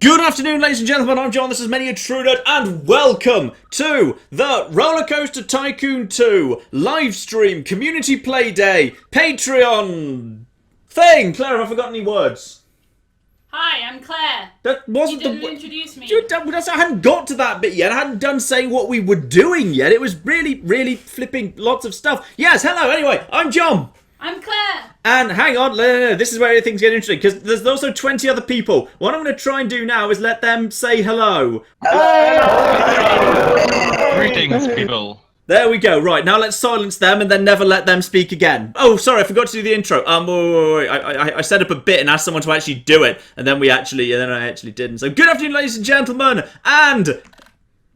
Good afternoon, ladies and gentlemen, I'm John, this is Many a True Nerd, and welcome to the RollerCoaster Tycoon 2 Livestream Community Playday Patreon thing. Claire, have I forgotten any words? Hi, I'm Claire. That wasn't you didn't introduce me. I hadn't got to that bit yet. I hadn't done saying what we were doing yet. It was really flipping lots of stuff. Yes, hello, anyway, I'm John. I'm Claire. And hang on, no, this is where things get interesting, because there's also 20 other people. What I'm going to try and do now is let them say hello. Hello! Greetings, people. There we go. Right, now let's silence them and then never let them speak again. Oh, sorry, I forgot to do the intro. Wait. I set up a bit and asked someone to actually do it, and then I actually didn't. So, good afternoon, ladies and gentlemen, and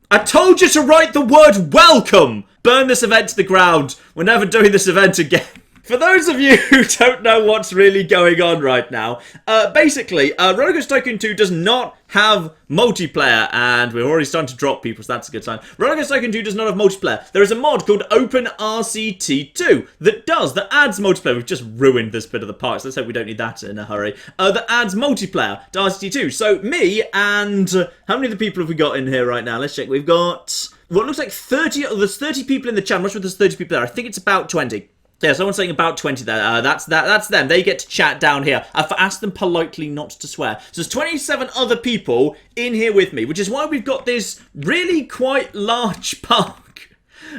I told you to write the word welcome. Burn this event to the ground. We're never doing this event again. For those of you who don't know what's really going on right now, basically, RollerCoaster Tycoon 2 does not have multiplayer, and we're already starting to drop people, so that's a good sign. RollerCoaster Tycoon 2 does not have multiplayer. There is a mod called OpenRCT2 that adds multiplayer. We've just ruined this bit of the park, so let's hope we don't need that in a hurry. That adds multiplayer to RCT2. So me and... how many of the people have we got in here right now? Let's check. We've got... what looks like 30... oh, there's 30 people in the chat. I'm not sure if there's 30 people there. I think it's about 20. Yeah, someone's saying about 20 there. That's them. They get to chat down here. I've asked them politely not to swear. So there's 27 other people in here with me, which is why we've got this really quite large park,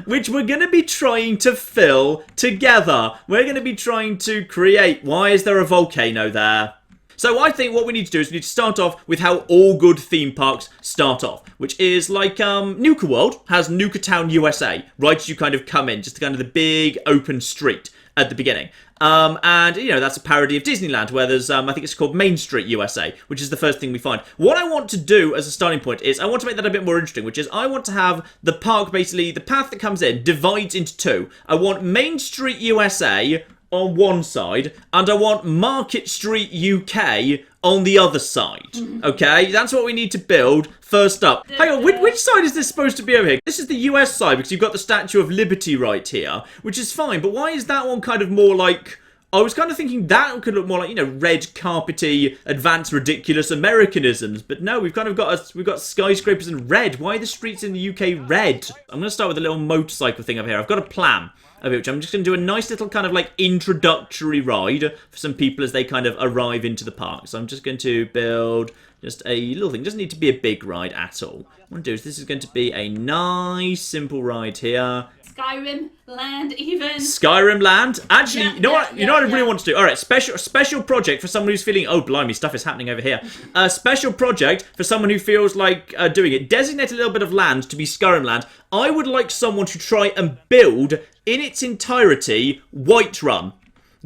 which we're going to be trying to fill together. We're going to be trying to create. Why is there a volcano there? So I think what we need to do is we need to start off with how all good theme parks start off, which is like Nuka World has Nuka Town, USA, right as you kind of come in, just kind of the big open street at the beginning. And, you know, that's a parody of Disneyland, where there's, I think it's called Main Street, USA, which is the first thing we find. What I want to do as a starting point is I want to make that a bit more interesting, which is I want to have the park, basically, the path that comes in divides into two. I want Main Street, USA on one side, and I want Market Street UK on the other side. Okay, that's what we need to build first up. Hang on, which side is this supposed to be over here? This is the US side, because you've got the Statue of Liberty right here, which is fine, but why is that one kind of more like... I was kind of thinking that could look more like, you know, red carpety, advanced ridiculous Americanisms, but no, we've kind of got skyscrapers in red. Why are the streets in the UK red? I'm going to start with a little motorcycle thing over here. I've got a plan of it, which I'm just going to do a nice little kind of like introductory ride for some people as they kind of arrive into the park. So I'm just going to build just a little thing. It doesn't need to be a big ride at all. What I'm going to do is this is going to be a nice simple ride here. Skyrim land, even. Skyrim land. Actually, you know what I really want to do? All right, special project for someone who's feeling, oh blimey, stuff is happening over here. A special project for someone who feels like doing it. Designate a little bit of land to be Skyrim land. I would like someone to try and build in its entirety Whiterun.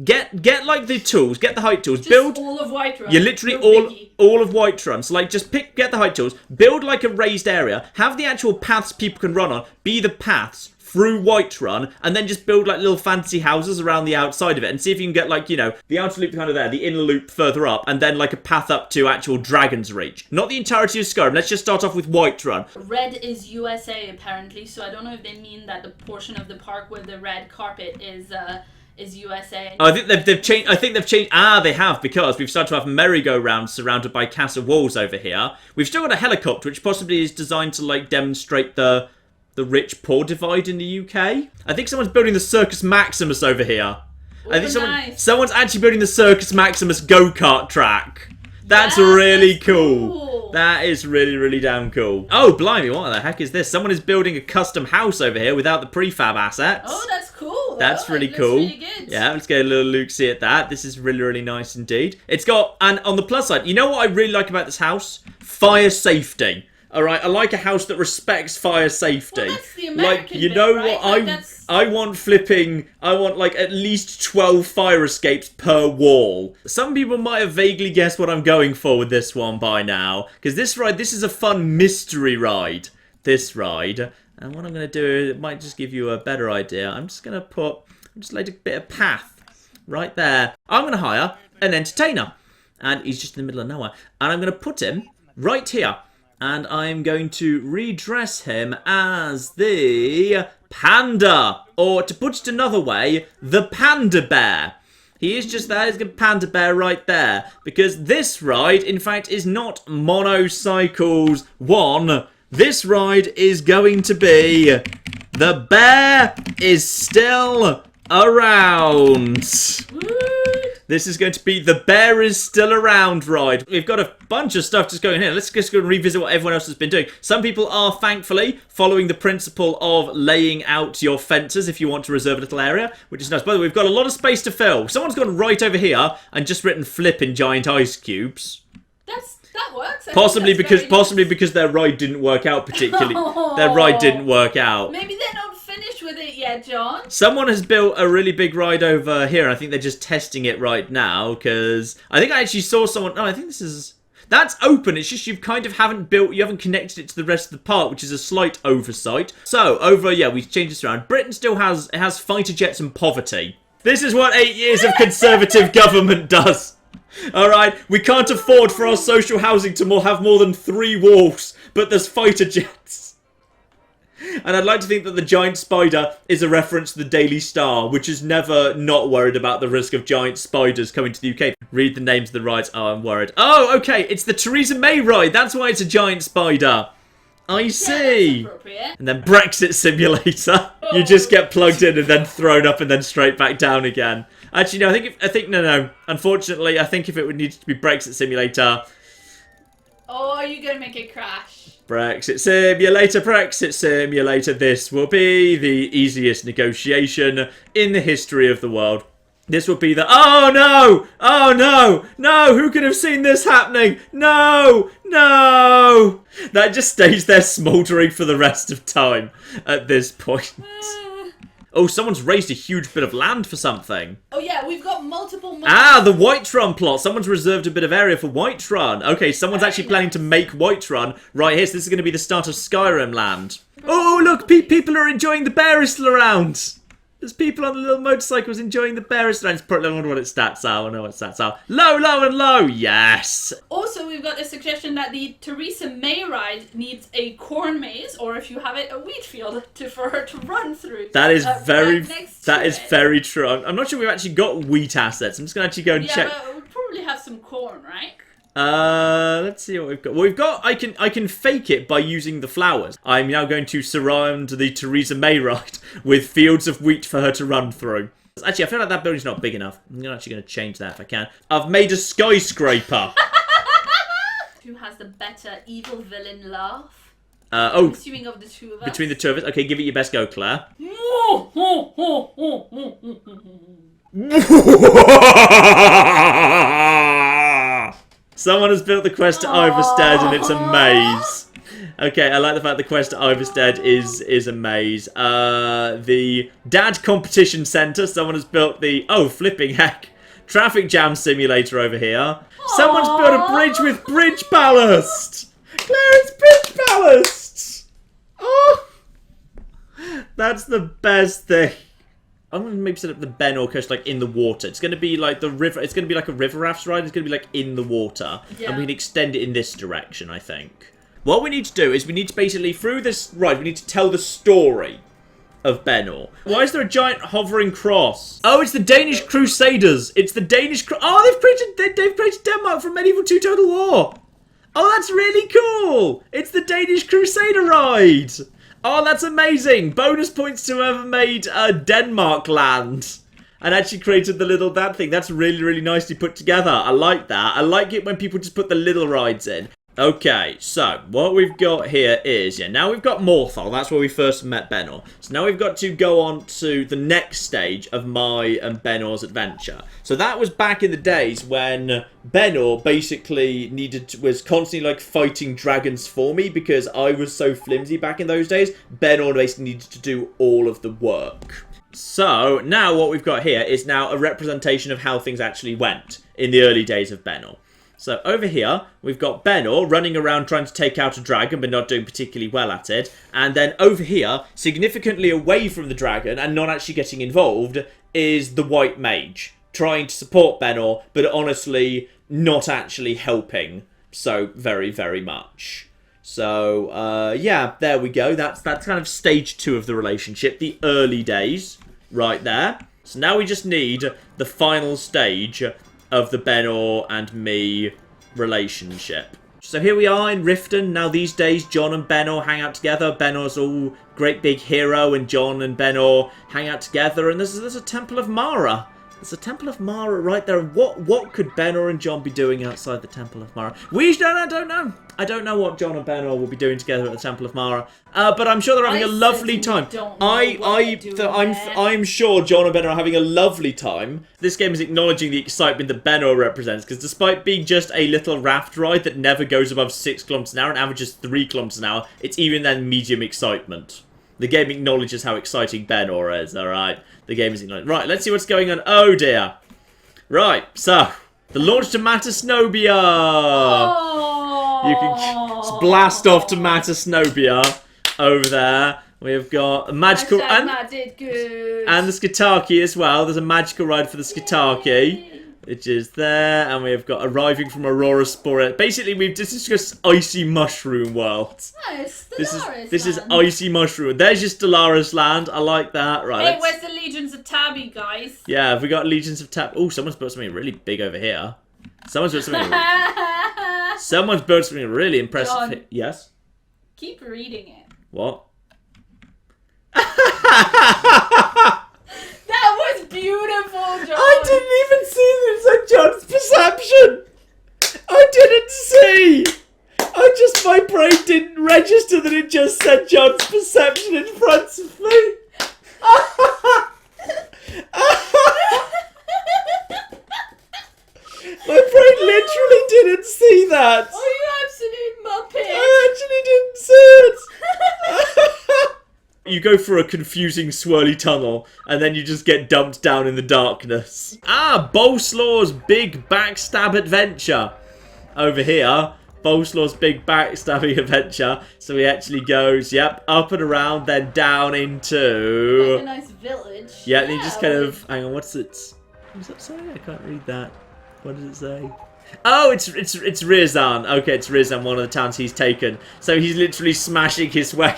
Get like the tools, get the height tools, just build all of Whiterun. You're literally all of Whiterun. So like just get the height tools, build like a raised area, have the actual paths people can run on, be the paths through Whiterun, and then just build like little fancy houses around the outside of it, and see if you can get like, you know, the outer loop kind of there, the inner loop further up, and then like a path up to actual Dragon's Reach. Not the entirety of Skyrim. Let's just start off with Whiterun. Red is USA apparently, so I don't know if they mean that the portion of the park where the red carpet is USA. Oh, I think they've changed. I think they've changed. Ah, they have, because we've started to have merry-go-rounds surrounded by castle walls over here. We've still got a helicopter, which possibly is designed to like demonstrate the rich-poor divide in the UK. I think someone's building the Circus Maximus over here. Ooh, I think nice. someone's actually building the Circus Maximus go-kart track. That's really cool. That is really damn cool. Oh, blimey, what the heck is this? Someone is building a custom house over here without the prefab assets. Oh, that's cool. That's really it cool. Looks really good. Yeah, let's get a little look-see at that. This is really nice indeed. It's got, and on the plus side, you know what I really like about this house? Fire safety. Alright, I like a house that respects fire safety. Well, that's the American like, you bit, know right? what? Like, I want like at least 12 fire escapes per wall. Some people might have vaguely guessed what I'm going for with this one by now. Because this is a fun mystery ride. This ride. And what I'm going to do, it might just give you a better idea. I'm just like a bit of path right there. I'm going to hire an entertainer. And he's just in the middle of nowhere. And I'm going to put him right here. And I'm going to redress him as the panda. Or, to put it another way, the panda bear. He is just there. He's a panda bear right there. Because this ride, in fact, is not Monocycles 1. This ride is going to be The Bear is Still Around. This is going to be The Bear is Still Around ride. We've got a bunch of stuff just going here. Let's just go and revisit what everyone else has been doing. Some people are, thankfully, following the principle of laying out your fences if you want to reserve a little area, which is nice. By the way, we've got a lot of space to fill. Someone's gone right over here and just written flip in giant ice cubes. That works. Possibly because their ride didn't work out particularly. Oh. Their ride didn't work out. Maybe they're not finished with it yet, John. Someone has built a really big ride over here, and I think they're just testing it right now, because I think I actually saw someone... Oh, I think this is... That's open, it's just you kind of haven't connected it to the rest of the park, which is a slight oversight. So, we changed this around. Britain still has fighter jets and poverty. This is what 8 years of Conservative government does. Alright, we can't afford for our social housing to have more than 3 walls, but there's fighter jets. And I'd like to think that the giant spider is a reference to the Daily Star, which is never not worried about the risk of giant spiders coming to the UK. Read the names of the rides. Oh, I'm worried. Oh, okay, it's the Theresa May ride. That's why it's a giant spider. I see. That's appropriate. And then Brexit Simulator. You just get plugged in and then thrown up and then straight back down again. Actually, no, no. Unfortunately, I think if it would need to be Brexit Simulator. Oh, are you going to make it crash? Brexit Simulator. This will be the easiest negotiation in the history of the world. This will be the... Oh, no! Oh, no! No! Who could have seen this happening? No! No! That just stays there smouldering for the rest of time at this point. Oh, someone's raised a huge bit of land for something. Oh, yeah, we've got multiple... Ah, the Whiterun plot. Someone's reserved a bit of area for Whiterun. Okay, someone's actually planning to make Whiterun right here. So this is going to be the start of Skyrim land. Oh, look, people are enjoying the bear is still around. There's people on the little motorcycles enjoying the bear is still around. I wonder what its stats are. I know what its stats are. Low, low, and low. Yes. Also, we've got a suggestion that the Theresa May ride needs a corn maze, or if you have it, a wheat field for her to run through. That is right very true. I'm not sure we've actually got wheat assets. I'm just going to actually go and check. Yeah, but we'll probably have some corn, right? Let's see what we've got. Well, we've got... I can fake it by using the flowers. I'm now going to surround the Theresa May ride with fields of wheat for her to run through. Actually, I feel like that building's not big enough. I'm actually going to change that if I can. I've made a skyscraper. Who has the better evil villain laugh? I'm assuming of the two of us. Between the two of us. Okay, give it your best go, Claire. Someone has built the quest to Iverstead and it's a maze. Okay, I like the fact the quest to Iverstead is a maze. The Dad Competition Centre. Someone has built the... Oh, flipping heck. Traffic jam simulator over here. Someone's built a bridge with bridge ballast. Claire, it's bridge ballast. Oh, that's the best thing. I'm going to maybe set up the Benor coaster like in the water. It's going to be like the river. It's going to be like a river rafts ride. It's going to be like in the water. Yeah. And we can extend it in this direction, I think. What we need to do is we need to basically, through this ride, we need to tell the story of Benor. Why is there a giant hovering cross? Oh, it's the Danish Crusaders. It's the Danish... Oh, they've created Denmark from Medieval 2 Total War. Oh, that's really cool. It's the Danish Crusader ride. Oh, that's amazing! Bonus points to whoever made Denmark land and actually created the little that thing. That's really, really nicely put together. I like that. I like it when people just put the little rides in. Okay, so what we've got here is, now we've got Morthal. That's where we first met Benor. So now we've got to go on to the next stage of my and Benor's adventure. So that was back in the days when Benor basically was constantly like fighting dragons for me because I was so flimsy back in those days. Benor basically needed to do all of the work. So now what we've got here is now a representation of how things actually went in the early days of Benor. So over here, we've got Benor running around trying to take out a dragon, but not doing particularly well at it. And then over here, significantly away from the dragon and not actually getting involved, is the White Mage, trying to support Benor, but honestly not actually helping so very, very much. So, yeah, there we go. That's kind of stage 2 of the relationship, the early days, right there. So now we just need the final stage of the Benor and me relationship. So here we are in Riften. Now these days, John and Benor hang out together. Benor's all great big hero, and John and Benor hang out together. And there's a Temple of Mara. There's a Temple of Mara right there. What could Benor and John be doing outside the Temple of Mara? I don't know. I don't know what John and Benor will be doing together at the Temple of Mara. But I'm sure they're having a lovely time. I'm sure John and Benor are having a lovely time. This game is acknowledging the excitement that Benor represents, because despite being just a little raft ride that never goes above 6 kilometers an hour and averages 3 kilometers an hour, it's even then medium excitement. The game acknowledges how exciting Benor is, alright? The game is ignoring. Right, let's see what's going on. Oh dear. Right, so the launch to Matasnobia. Oh. You can blast off to Matasnobia over there. We've got a magical and the Skitaki as well. There's a magical ride for the Skitaki, which is there, and we've got arriving from Aurora Spore. Basically, we've just discussed Icy Mushroom World. Nice. This is Icy Mushroom. There's just Stellaris Land. I like that. Right. Hey, where's the Legions of Tabby, guys? Yeah, have we got Legions of Tab? Oh, someone's built something really big over here. Someone's built something really impressive. John, yes. keep reading it. What? That was beautiful, John. I didn't even see this at John's perception. I didn't see. My brain didn't register that it just said John's perception in front of me. My brain literally didn't see that. Oh, you absolute muppet. I actually didn't see it. You go through a confusing swirly tunnel, and then you just get dumped down in the darkness. Ah, Bolslaw's Big Backstab Adventure. Over here, Bolslaw's Big Backstabbing Adventure. So he actually goes, yep, up and around, then down into... Like a nice village. Yeah, and he just kind of... Hang on, what's it... What does that say? I can't read that. What does it say? Oh, it's Riazan. Okay, it's Riazan, one of the towns he's taken. So he's literally smashing his way...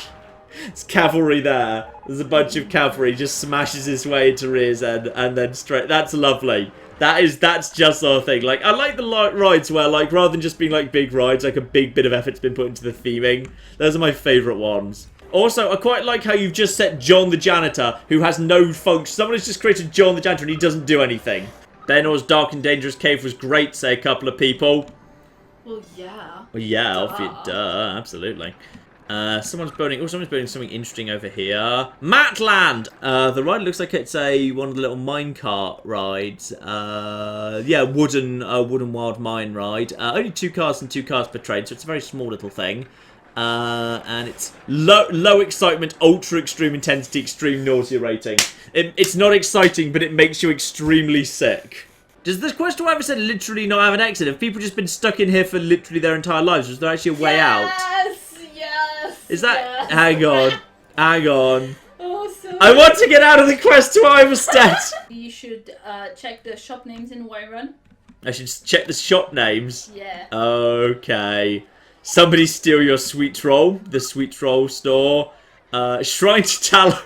It's cavalry there. There's a bunch of cavalry. Just smashes his way into Riazan and then straight. That's lovely. That's just our thing. Like, I like the rides where, like, rather than just being like big rides, like a big bit of effort's been put into the theming. Those are my favourite ones. Also, I quite like how you've just set John the janitor, who has no function. Someone has just created John the janitor and he doesn't do anything. Benor's Dark and Dangerous Cave was great, say a couple of people. Well, yeah. Well, yeah, duh, absolutely. Someone's building something interesting over here. Matland! The ride looks like it's one of the little minecart rides. Yeah, wooden wild mine ride. Only 2 cars and 2 cars per train, so it's a very small little thing. And it's low excitement, ultra extreme intensity, extreme nausea rating. It's not exciting, but it makes you extremely sick. Does this quest driver said literally not have an exit? Have people just been stuck in here for literally their entire lives? Was there actually a way out? Yes! Is that... Yes. Hang on. Oh, so I want to get out of the quest to Iverstead! You should check the shop names in Wyron. I should check the shop names. Yeah. Okay. Somebody steal your sweet roll. The sweet roll store. Shrine to Talos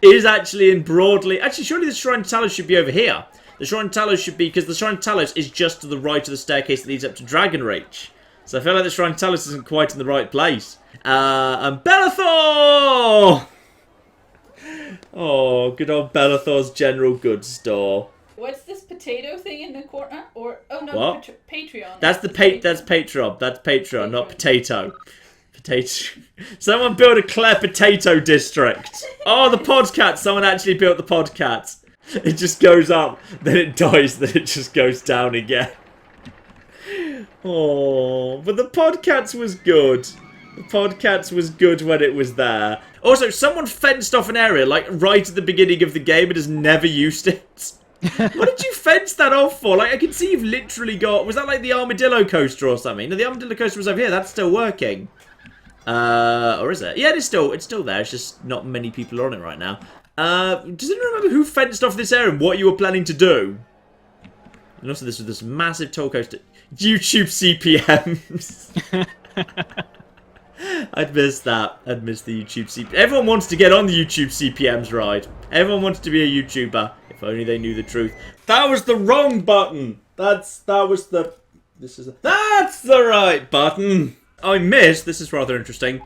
is actually in Broadley. Actually, surely the Shrine to Talos should be over here. The Shrine to Talos should be... Because the Shrine to Talos is just to the right of the staircase that leads up to Dragonreach. So I feel like the Shrine to Talos isn't quite in the right place. And Bellathor! Oh, good old Bellathor's General Goods Store. What's this potato thing in the corner? Or no, what? Patreon. That's Patreon. That's Patreon, not potato. Potato. Someone built a Claire Potato District. Oh, the Podcat. Someone actually built the Podcat. It just goes up, then it dies, then it just goes down again. Oh, but the Podcats was good. The Podcats was good when it was there. Also, someone fenced off an area, like, right at the beginning of the game and has never used it. What did you fence that off for? Like, I can see you've literally got... Was that like the Armadillo Coaster or something? No, the Armadillo Coaster was over here. That's still working. Or is it? Yeah, it's still there. It's just not many people are on it right now. Does anyone remember who fenced off this area and what you were planning to do? And also, this was this massive toll coaster. YouTube CPMs. I'd miss that. I'd miss the YouTube CPMs. Everyone wants to get on the YouTube CPMs ride. Everyone wants to be a YouTuber. If only they knew the truth. That was the wrong button. That's the right button. I missed, this is rather interesting,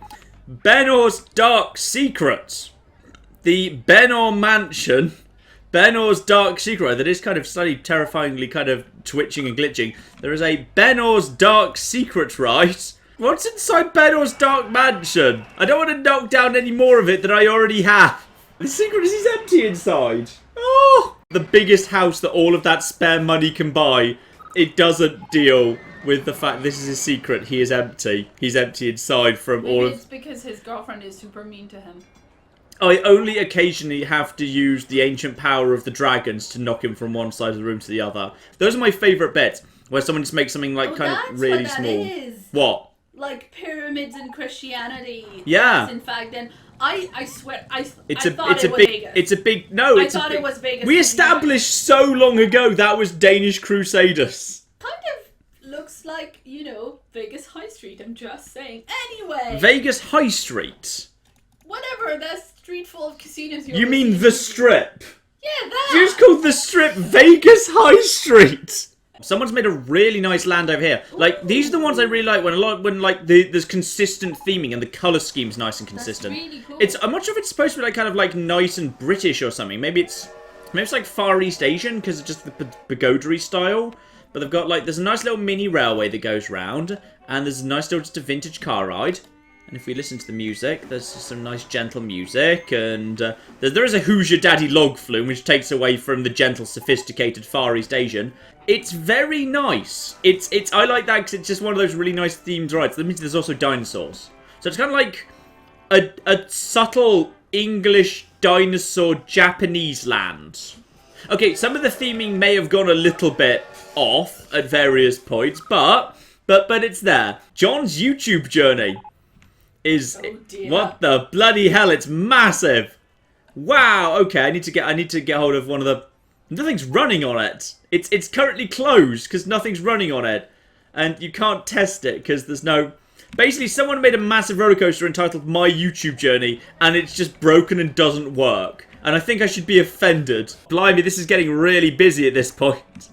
Benor's Dark Secrets. The Benor Mansion. Benor's Dark Secret. That is kind of slightly terrifyingly kind of twitching and glitching. There is a Benor's Dark Secret, right? What's inside Benor's Dark Mansion? I don't want to knock down any more of it than I already have. The secret is he's empty inside. Oh! The biggest house that all of that spare money can buy. It doesn't deal with the fact this is his secret. He is empty. He's empty inside from all of... It's because his girlfriend is super mean to him. I only occasionally have to use the ancient power of the dragons to knock him from one side of the room to the other. Those are my favourite bits, where someone just makes something like kind of really what that small. Is. What? Like pyramids in Christianity. Yeah. That's in fact, and I swear, I thought It's it a was big. Vegas. It's a big. No, I it's thought a big, it was Vegas. We established so long ago that was Danish Crusaders. Kind of looks like, you know, Vegas High Street. I'm just saying. Anyway. Vegas High Street. Whatever, that street full of casinos. You mean the Strip? Yeah, that. You just called the Strip Vegas High Street. Someone's made a really nice land over here. Like, these are the ones I really like when like there's consistent theming and the colour scheme's nice and consistent. That's really cool. I'm not sure if it's supposed to be like kind of like nice and British or something. Maybe it's like Far East Asian because of just the pagodery style. But they've got like, there's a nice little mini railway that goes round, and there's a nice little just a vintage car ride. And if we listen to the music, there's just some nice gentle music, and there is a Who's Your Daddy log flume, which takes away from the gentle, sophisticated Far East Asian. It's very nice. I like that because it's just one of those really nice themed rides. That means there's also dinosaurs. So it's kind of like a subtle English dinosaur Japanese land. Okay, some of the theming may have gone a little bit off at various points, but it's there. John's YouTube journey is what the bloody hell? It's massive. Wow. Okay, I need to get hold of one of the. Nothing's running on it. It's currently closed because nothing's running on it, and you can't test it because there's no. Basically, someone made a massive roller coaster entitled My YouTube Journey, and it's just broken and doesn't work. And I think I should be offended. Blimey, this is getting really busy at this point.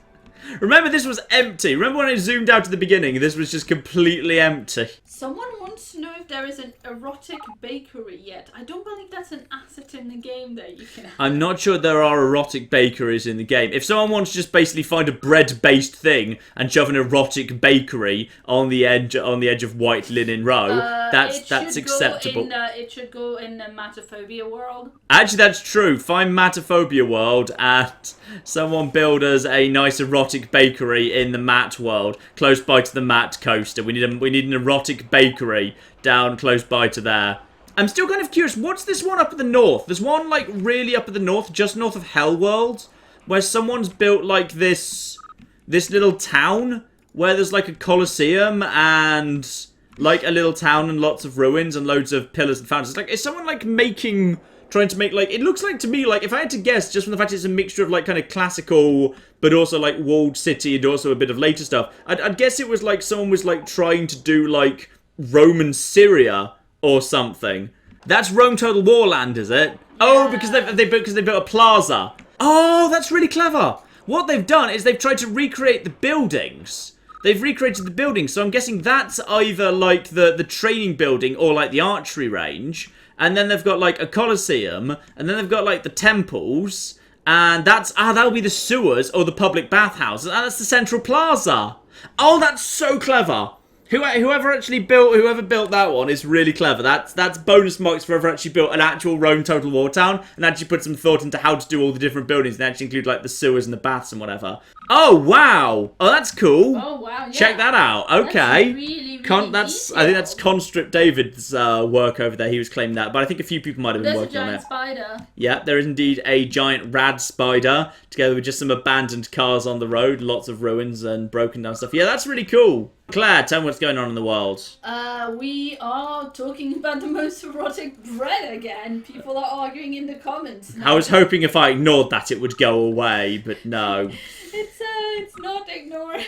Remember, this was empty. Remember when I zoomed out at the beginning? This was just completely empty. Someone wants to know if there is an erotic bakery yet. I don't believe that's an asset in the game that you can have. I'm not sure there are erotic bakeries in the game. If someone wants to just basically find a bread-based thing and shove an erotic bakery on the edge of White Linen Row, that's acceptable. It should go in the Matophobia world. Actually, that's true. Find Matophobia world and someone build us a nice erotic bakery in the Mat world, close by to the Mat coaster. We need an erotic bakery down close by to there. I'm still kind of curious, what's this one up at the north? There's one like really up at the north, just north of Hell World, where someone's built like this little town where there's like a coliseum and like a little town and lots of ruins and loads of pillars and fountains. It's like, is someone like trying to make like, it looks like to me like, if I had to guess, just from the fact it's a mixture of like kind of classical but also like walled city and also a bit of later stuff, I'd guess it was like someone was like trying to do like Roman Syria or something. That's Rome Total War land, is it? Yeah. Oh, because they built a plaza. Oh, that's really clever. What they've done is they've tried to recreate the buildings. They've recreated the buildings, so I'm guessing that's either like the training building or like the archery range. And then they've got like a coliseum, and then they've got like the temples, and that'll be the sewers or the public bathhouses, and that's the central plaza. Oh, that's so clever. Whoever built that one is really clever. That's bonus marks for whoever actually built an actual Rome Total War town and actually put some thought into how to do all the different buildings and actually include like the sewers and the baths and whatever. Oh wow! Oh, that's cool. Oh wow! Yeah. Check that out. Okay. That's really I think that's Constrip David's work over there. He was claiming that, but I think a few people might have been working on it. There's a giant spider. Yeah, there is indeed a giant rad spider, together with just some abandoned cars on the road, lots of ruins and broken down stuff. Yeah, that's really cool. Claire, tell me what's going on in the world. We are talking about the most erotic bread again. People are arguing in the comments. I was hoping if I ignored that it would go away, but no. It's not ignored.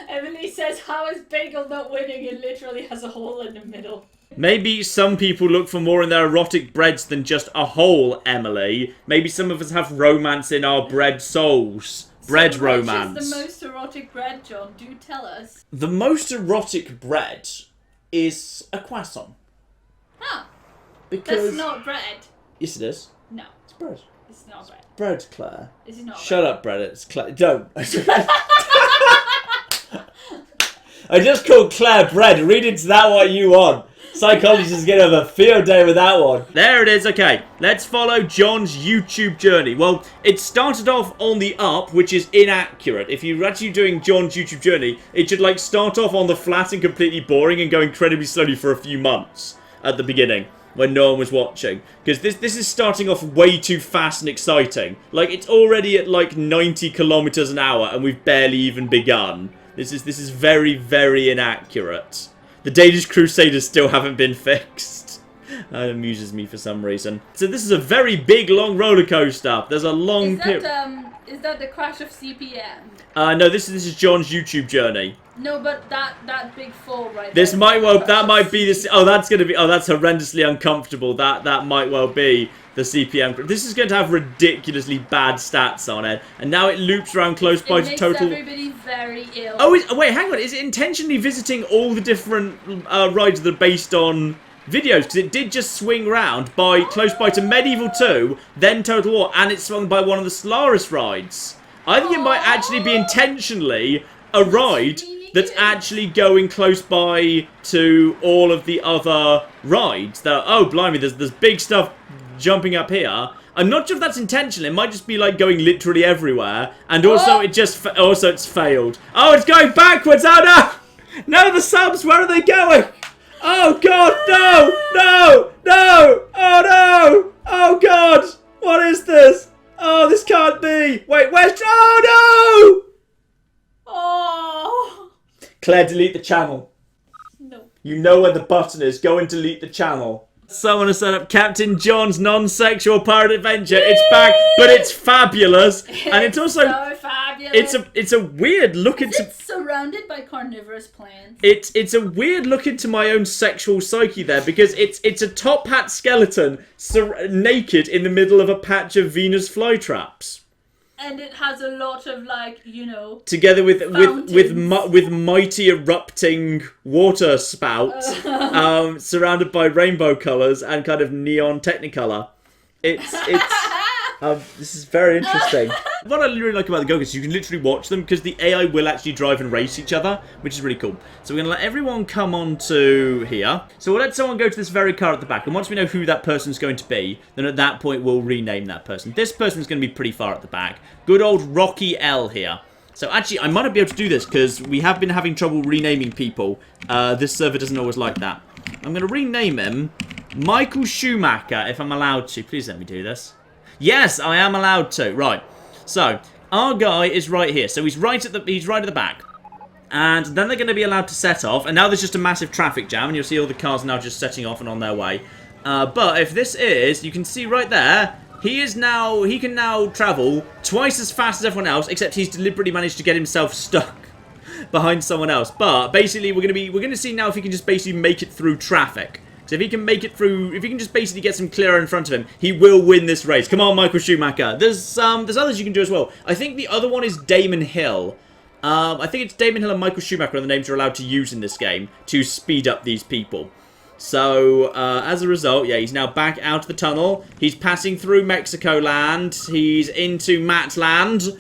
Emily says, how is Bagel not winning? It literally has a hole in the middle. Maybe some people look for more in their erotic breads than just a hole, Emily. Maybe some of us have romance in our bread souls. Bread so romance. Which is the most erotic bread, John? Do tell us. The most erotic bread is a croissant. Huh. Because... That's not bread. Yes, it is. No. It's bread. It's not bread. Bread, Claire. Is it not Shut bread? up, bread. It's Claire. Don't. I just called Claire bread. Read into that what you want. Psychologist is going to have a field day with that one. There it is. Okay, let's follow John's YouTube journey. Well, it started off on the up, which is inaccurate. If you're actually doing John's YouTube journey, it should like start off on the flat and completely boring and go incredibly slowly for a few months at the beginning when no one was watching. Because this is starting off way too fast and exciting. Like, it's already at like 90 kilometers an hour and we've barely even begun. This is very, very inaccurate. The Danish Crusaders still haven't been fixed. That amuses me for some reason. So this is a very big, long roller coaster. There's a long period. Is that the crash of CPM? No, this is John's YouTube journey. No, but that big fall right This there. might well, that might be this. Oh, that's gonna be. Oh, that's horrendously uncomfortable. That might well be the CPM. This is going to have ridiculously bad stats on it, and now it loops around close by to total. It makes everybody very ill. Oh, wait, hang on. Is it intentionally visiting all the different rides that are based on videos? Because it did just swing round by close by to Medieval 2, then Total War, and it swung by one of the Solaris rides. I think it might actually be intentionally a ride that's actually going close by to all of the other rides. Oh, blimey, there's big stuff jumping up here. I'm not sure if that's intentional. It might just be like going literally everywhere, and also it's failed. Oh, it's going backwards. Oh no! No, the subs. Where are they going? Oh god, no! Oh no! Oh god! What is this? Oh, this can't be. Wait, where's? Oh no! Oh. Claire, delete the channel. No. You know where the button is. Go and delete the channel. Someone has set up Captain John's non-sexual pirate adventure. It's back, but it's fabulous, and it's also so fabulous. it's a weird look into. It's surrounded by carnivorous plants. It's a weird look into my own sexual psyche there, because it's a top hat skeleton naked in the middle of a patch of Venus flytraps. And it has a lot of, like, you know, together with mighty erupting water spouts, surrounded by rainbow colours and kind of neon technicolor. It's this is very interesting. What I really like about the Go-karts is you can literally watch them, because the AI will actually drive and race each other, which is really cool. So we're going to let everyone come on to here. So we'll let someone go to this very car at the back, and once we know who that person's going to be, then at that point we'll rename that person. This person's going to be pretty far at the back. Good old Rocky L here. So actually, I might not be able to do this, because we have been having trouble renaming people. This server doesn't always like that. I'm going to rename him Michael Schumacher, if I'm allowed to. Please let me do this. Yes, I am allowed to. Right. So, our guy is right here. So he's right at the back. And then they're going to be allowed to set off. And now there's just a massive traffic jam. And you'll see all the cars now just setting off and on their way. But if this is, you can see right there, he can now travel twice as fast as everyone else, except he's deliberately managed to get himself stuck behind someone else. But basically, we're going to see now if he can just basically make it through traffic. So if he can make it through, if he can just basically get some clear in front of him, he will win this race. Come on, Michael Schumacher. There's others you can do as well. I think the other one is Damon Hill. I think it's Damon Hill and Michael Schumacher are the names you're allowed to use in this game to speed up these people. So, as a result, yeah, he's now back out of the tunnel. He's passing through Mexico land. He's into Matt land.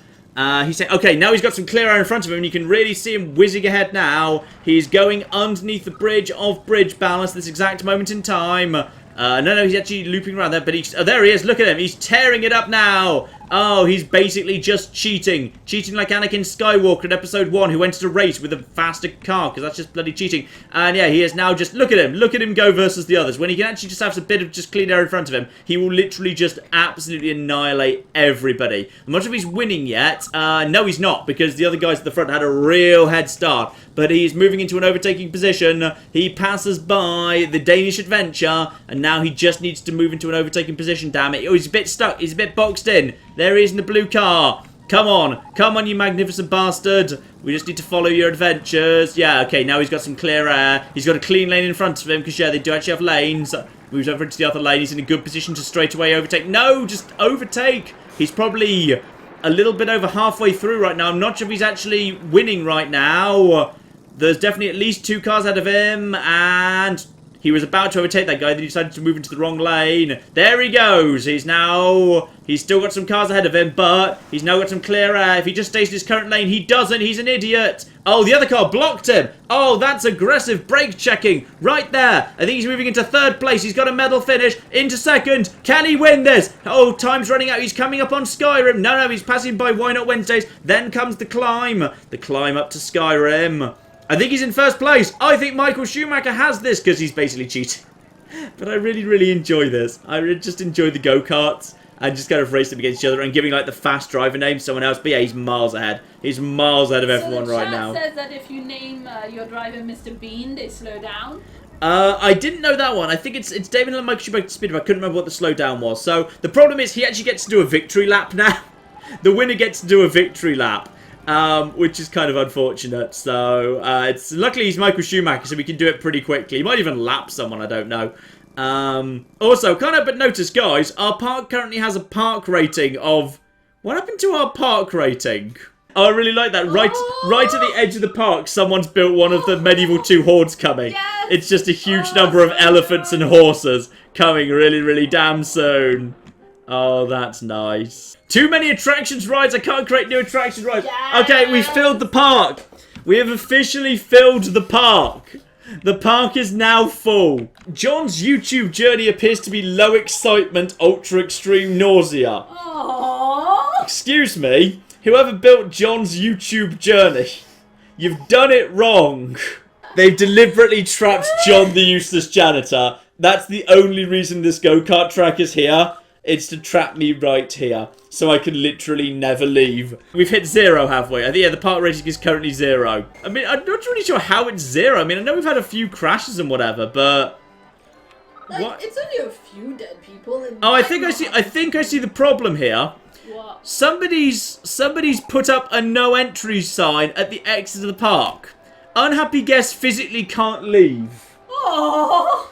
He's saying, okay, now he's got some clear air in front of him, and you can really see him whizzing ahead now. He's going underneath the bridge of Bridge Ballast this exact moment in time. No, he's actually looping around there, but there he is, look at him, he's tearing it up now. Oh, he's basically just cheating. Cheating like Anakin Skywalker in Episode 1, who entered a race with a faster car, because that's just bloody cheating. And yeah, he is now just, look at him go versus the others. When he can actually just have a bit of just clean air in front of him, he will literally just absolutely annihilate everybody. I'm not sure if he's winning yet. No, he's not, because the other guys at the front had a real head start. But he's moving into an overtaking position. He passes by the Danish Adventure, and now he just needs to move into an overtaking position, damn it. Oh, he's a bit stuck. He's a bit boxed in. There he is in the blue car. Come on, you magnificent bastard. We just need to follow your adventures. Yeah, okay, now he's got some clear air. He's got a clean lane in front of him, because, yeah, they do actually have lanes. Moves over into the other lane. He's in a good position to straight away overtake. No, just overtake. He's probably a little bit over halfway through right now. I'm not sure if he's actually winning right now. There's definitely at least 2 cars ahead of him, and he was about to overtake that guy, then he decided to move into the wrong lane. There he goes. He's still got some cars ahead of him, but he's now got some clear air. If he just stays in his current lane, he doesn't. He's an idiot. Oh, the other car blocked him. Oh, that's aggressive brake checking right there. I think he's moving into 3rd place. He's got a medal finish. Into 2nd. Can he win this? Oh, time's running out. He's coming up on Skyrim. No, he's passing by Why Not Wednesdays. Then comes the climb. The climb up to Skyrim. I think he's in 1st place. I think Michael Schumacher has this because he's basically cheating. But I really, really enjoy this. I really just enjoy the go-karts and just kind of race them against each other and giving like the fast driver name to someone else. But yeah, he's miles ahead. He's miles ahead of everyone right now. So the chat says that if you name your driver Mr. Bean, they slow down. I didn't know that one. I think it's David and Michael Schumacher speed up. I couldn't remember what the slowdown was. So the problem is he actually gets to do a victory lap now. The winner gets to do a victory lap. Which is kind of unfortunate. So, luckily he's Michael Schumacher, so we can do it pretty quickly. He might even lap someone, I don't know. Also, can't help but notice, guys, our park currently has a park rating of... What happened to our park rating? Oh, I really like that. Right at the edge of the park, someone's built one of the Medieval 2 hordes coming. Yes! It's just a huge number of elephants and horses coming really, really damn soon. Oh, that's nice. Too many attractions rides. I can't create new attraction rides. Yes. Okay, we filled the park. We have officially filled the park. The park is now full. John's YouTube journey appears to be low excitement, ultra extreme nausea. Aww. Excuse me? Whoever built John's YouTube journey, you've done it wrong. They've deliberately trapped John the useless janitor. That's the only reason this go-kart track is here. It's to trap me right here, so I can literally never leave. We've hit 0, have we? I think, yeah, the park rating is currently 0. I mean, I'm not really sure how it's 0. I mean, I know we've had a few crashes and whatever, but... Like, what? it's only a few dead people. In Oh, I think I see the problem here. What? Somebody's put up a no entry sign at the exit of the park. Unhappy guests physically can't leave. Aww.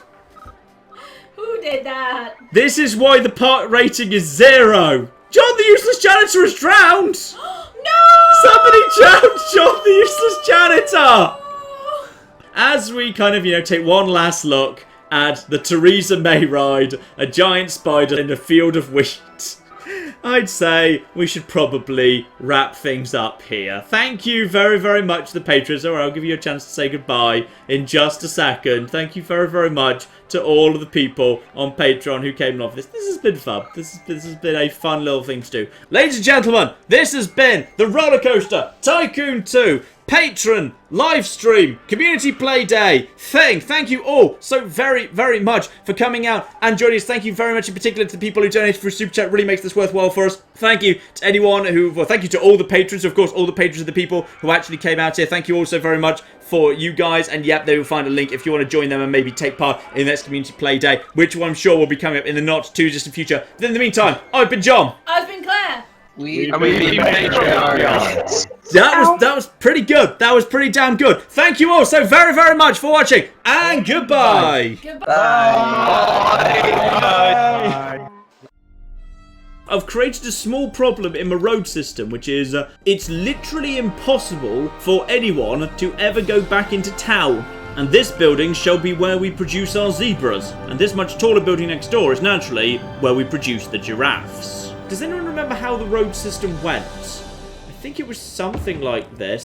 Who did that? This is why the park rating is 0. John the useless janitor has drowned. No! Somebody drowned John the useless janitor. As we kind of, take one last look at the Theresa May ride, a giant spider in a field of wheat, I'd say we should probably wrap things up here. Thank you very, very much, the patrons. Alright, I'll give you a chance to say goodbye in just a second. Thank you very, very much to all of the people on Patreon who came along for this. This has been fun. This has been a fun little thing to do. Ladies and gentlemen, this has been the RollerCoaster Tycoon 2 Patron Livestream Community Play Day thing. Thank you all so very, very much for coming out and joining us. Thank you very much in particular to the people who donated through Super Chat. Really makes this worthwhile for us. Thank you to anyone who... Well, thank you to all the patrons. Of course, all the patrons of the people who actually came out here. Thank you also very much for you guys. And yep, they will find a link if you want to join them and maybe take part in the next Community Play Day, which I'm sure will be coming up in the not too distant future. But in the meantime, I've been John. I've been Claire. We've been Patreons. That was pretty good. That was pretty damn good. Thank you all so very, very much for watching. And goodbye. Goodbye. Bye. I've created a small problem in my road system, which is it's literally impossible for anyone to ever go back into town. And this building shall be where we produce our zebras. And this much taller building next door is naturally where we produce the giraffes. Does anyone remember how the road system went? I think it was something like this.